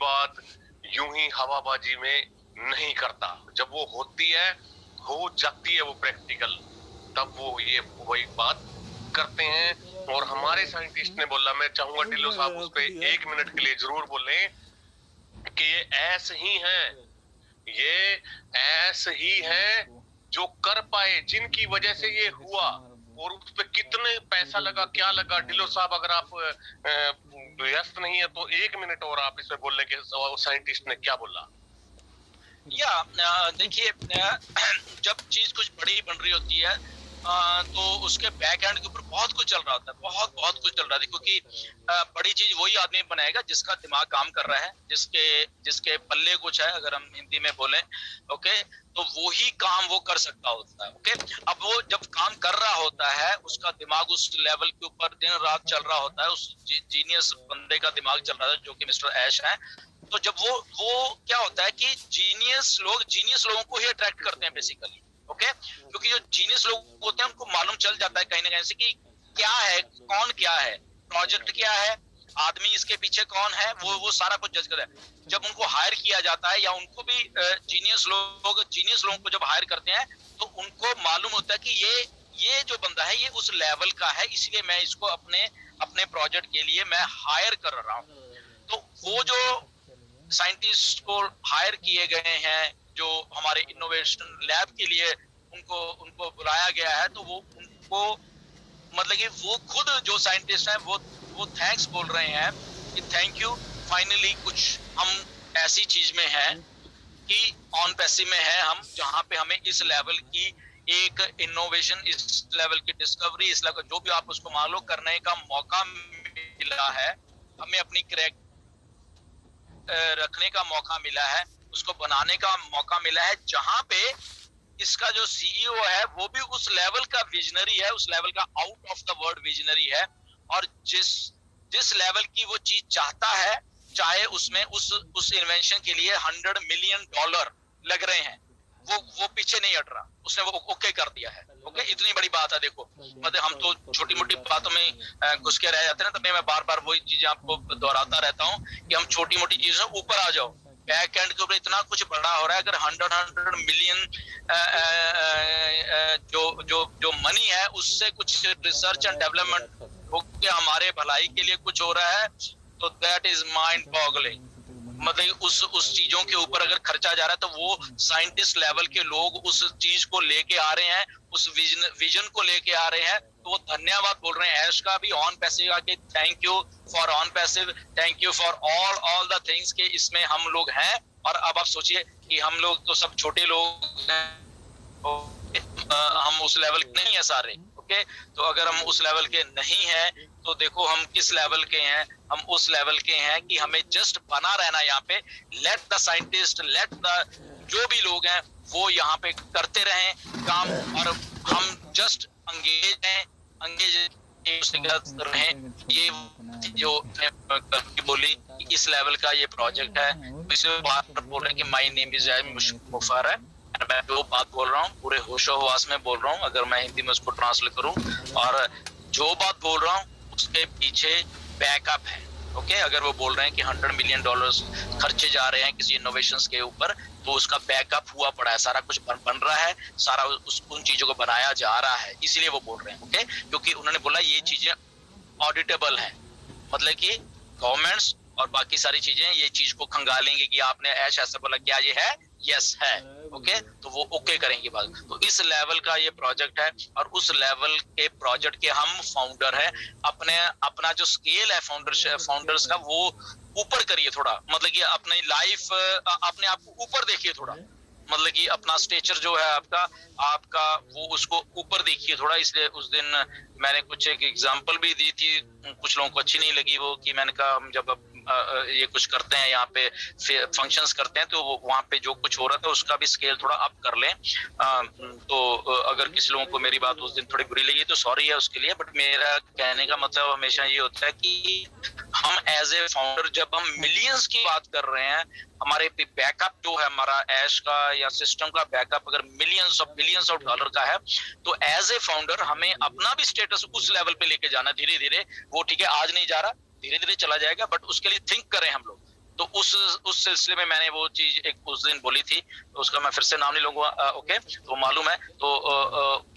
बात यूं ही हवाबाजी में नहीं करता। जब वो होती है, हो जाती है वो प्रैक्टिकल, तब वो ये वही बात करते हैं। और हमारे साइंटिस्ट ने बोला, मैं चाहूंगा ढिल्लो साहब उस पे 1 मिनट के लिए जरूर बोलें कि ये ऐसे ही हैं, ये ऐसे ही हैं जो कर पाए, जिनकी वजह से ये हुआ। और उस पे कितने पैसा लगा, क्या लगा। ढिल्लो साहब अगर आप व्यस्त नहीं है तो 1 मिनट और आप इस पे बोल लें कि साइंटिस्ट ने क्या बोला। देखिए, जब चीज कुछ बड़ी बन रही होती है तो उसके बैक एंड के ऊपर बहुत कुछ चल रहा होता है, बहुत कुछ चल रहा है, क्योंकि बड़ी चीज वही आदमी बनाएगा जिसका दिमाग काम कर रहा है, जिसके पल्ले कुछ है, अगर हम हिंदी में बोलें। ओके, तो वही काम वो कर सकता होता है। ओके, अब वो जब काम कर रहा होता है, उसका दिमाग उस लेवल के ऊपर दिन रात चल रहा होता है, उस जीनियस बंदे का दिमाग चल रहा है जो कि मिस्टर ऐश है। तो जब वो क्या होता है कि जीनियस लोगों को ही अट्रैक्ट करते हैं बेसिकली। ओके, क्योंकि जो जीनियस लोग होते हैं उनको मालूम चल जाता है कहीं ना कहीं से कि क्या है, कौन क्या है, प्रोजेक्ट क्या है, आदमी इसके पीछे कौन है, वो सारा कुछ जज करता है। जब उनको हायर किया जाता है, या उनको भी जीनियस लोगों को जब हायर करते हैं, तो उनको मालूम होता है कि ये जो बंदा है ये उस लेवल का है, इसलिए मैं इसको अपने प्रोजेक्ट के लिए मैं हायर कर रहा हूँ। तो वो जो साइंटिस्ट को हायर किए गए हैं, जो हमारे इनोवेशन लैब के लिए उनको बुलाया गया है, तो वो उनको मतलब कि वो खुद जो साइंटिस्ट हैं वो थैंक्स बोल रहे हैं कि थैंक यू, फाइनली कुछ हम ऐसी चीज में हैं कि ऑन पैसिव में है हम, जहां पे हमें इस लेवल की एक इनोवेशन, इस लेवल की डिस्कवरी, इस लेवल जो भी आप उसको मान लो, करने का मौका मिला है, हमें अपनी क्रैक रखने का मौका मिला है, उसको बनाने का मौका मिला है, जहां पे इसका जो सीईओ है वो भी उस लेवल का विजनरी है, उस लेवल का out of the word visionary है। और जिस लेवल की वो चीज चाहता है, चाहे उसमें उस इन्वेंशन के लिए $100 मिलियन लग रहे हैं, वो पीछे नहीं हट रहा, उसने वो ओके कर दिया है। ओके, इतनी बड़ी बात है। देखो, मतलब हम तो छोटी मोटी बातों में घुस के रह जाते हैं ना, तब मैं बार बार वही चीजें आपको दोहराता रहता हूँ कि हम छोटी मोटी चीजों से ऊपर आ जाओ। बैक एंड के ऊपर इतना कुछ बड़ा हो रहा है। अगर 100 मिलियन जो मनी है, उससे कुछ रिसर्च एंड डेवलपमेंट होके हमारे भलाई के लिए कुछ हो रहा है, तो दैट इज माइंड बॉगलिंग। मतलब उस चीजों के ऊपर अगर खर्चा जा रहा है, तो वो साइंटिस्ट लेवल के लोग उस चीज को लेके आ रहे हैं, उस विजन को लेके आ रहे हैं, तो वो धन्यवाद बोल रहे हैं ऐश का भी, ऑन पैसिव का, कि thank you for on passive, thank you for all the things के इसमें हम लोग हैं। और अब आप सोचिए कि हम लोग तो सब छोटे लोग हैं, हम उस लेवल के नहीं है सारे। ओके, तो अगर हम उस लेवल के नहीं हैं, तो देखो हम किस लेवल के हैं। हम उस लेवल के हैं कि हमें जस्ट बना रहना यहाँ पे। Let the scientist, let the जो भी लोग हैं वो यहाँ पे करते रहें काम, और हम जस्ट अंगेज रहें। ये जो बोली इस लेवल का ये प्रोजेक्ट है, इसे बात बोल रहे हैं कि माय नेम इज मुफार है, मैं जो बात बोल रहा हूँ पूरे होशो हवास में बोल रहा हूँ, अगर मैं हिंदी में उसको ट्रांसलेट करूँ, और जो बात बोल रहा हूँ उसके पीछे बैकअप है। ओके, अगर वो बोल रहे हैं कि $100 मिलियन खर्चे जा रहे हैं किसी इनोवेशंस के ऊपर, तो उसका बैकअप हुआ पड़ा है, सारा कुछ बन रहा है, सारा उन चीजों को बनाया जा रहा है, इसीलिए वो बोल रहे हैं। ओके, क्योंकि उन्होंने बोला ये चीजें ऑडिटेबल हैं, मतलब कि गवर्नमेंट्स और बाकी सारी चीजें ये चीज को खंगालेंगे कि आपने ऐसा बोला, क्या ये है, यस है। ओके, तो वो ओके करेंगे बात। तो इस लेवल का ये प्रोजेक्ट है, और उस लेवल के प्रोजेक्ट के हम फाउंडर है। अपना जो स्केल है फाउंडर्स का, वो ऊपर करिए थोड़ा, मतलब कि अपनी लाइफ, अपने आप को ऊपर देखिए थोड़ा, मतलब कि अपना स्टेचर जो है आपका वो उसको ऊपर देखिए थोड़ा। इसलिए उस दिन मैंने कुछ एक एग्जांपल भी दी थी, कुछ लोगों को अच्छी नहीं लगी वो, कि मैंने कहा हम जब ये कुछ करते हैं, यहाँ पे फंक्शंस करते हैं, तो वहाँ पे जो कुछ हो रहा था उसका भी स्केल थोड़ा अप कर लें। तो अगर किसी लोगों को मेरी बात उस दिन थोड़ी बुरी लगी तो सॉरी है उसके लिए, बट मेरा कहने का मतलब हमेशा ये होता है कि हम एज ए फाउंडर, जब हम मिलियंस की बात कर रहे हैं, हमारे बैकअप जो है हमारा ऐश का या सिस्टम का बैकअप अगर बिलियंस ऑफ डॉलर का है, तो एज ए फाउंडर हमें अपना भी स्टेटस उस लेवल पे लेके जाना धीरे धीरे। वो ठीक है आज नहीं जा रहा, धीरे धीरे चला जाएगा, बट उसके लिए थिंक करें हम लोग। तो उस उस सिलसिले में मैंने वो चीज एक उस दिन बोली थी, तो उसका मैं फिर से नाम नहीं लूंगा, ओके, तो मालूम है। तो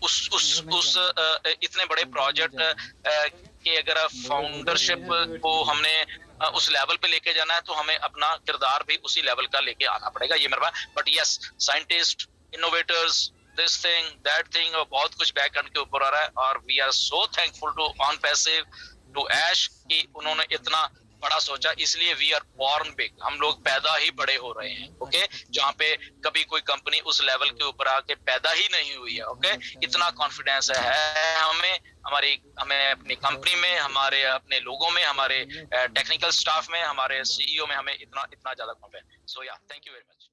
उस इतने बड़े प्रोजेक्ट के अगर फाउंडरशिप को हमने उस लेवल पे लेके जाना है, तो हमें अपना किरदार भी उसी लेवल का लेके आना पड़ेगा, ये मेरा। But yes, scientist, innovators, this thing that thing, और बहुत कुछ बैकएंड के ऊपर आ रहा है, और we are so thankful to ऑन पैसिव, टू ऐश, कि उन्होंने इतना बड़ा सोचा। इसलिए वी आर बॉर्न बिग, हम लोग पैदा ही बड़े हो रहे हैं, ओके, जहाँ पे कभी कोई कंपनी उस लेवल के ऊपर आके पैदा ही नहीं हुई है, ओके। इतना कॉन्फिडेंस है हमें अपनी कंपनी में, हमारे अपने लोगों में, हमारे टेक्निकल स्टाफ में, हमारे CEO में, हमें इतना ज्यादा कॉन्फिडेंस। सो या, थैंक यू वेरी मच।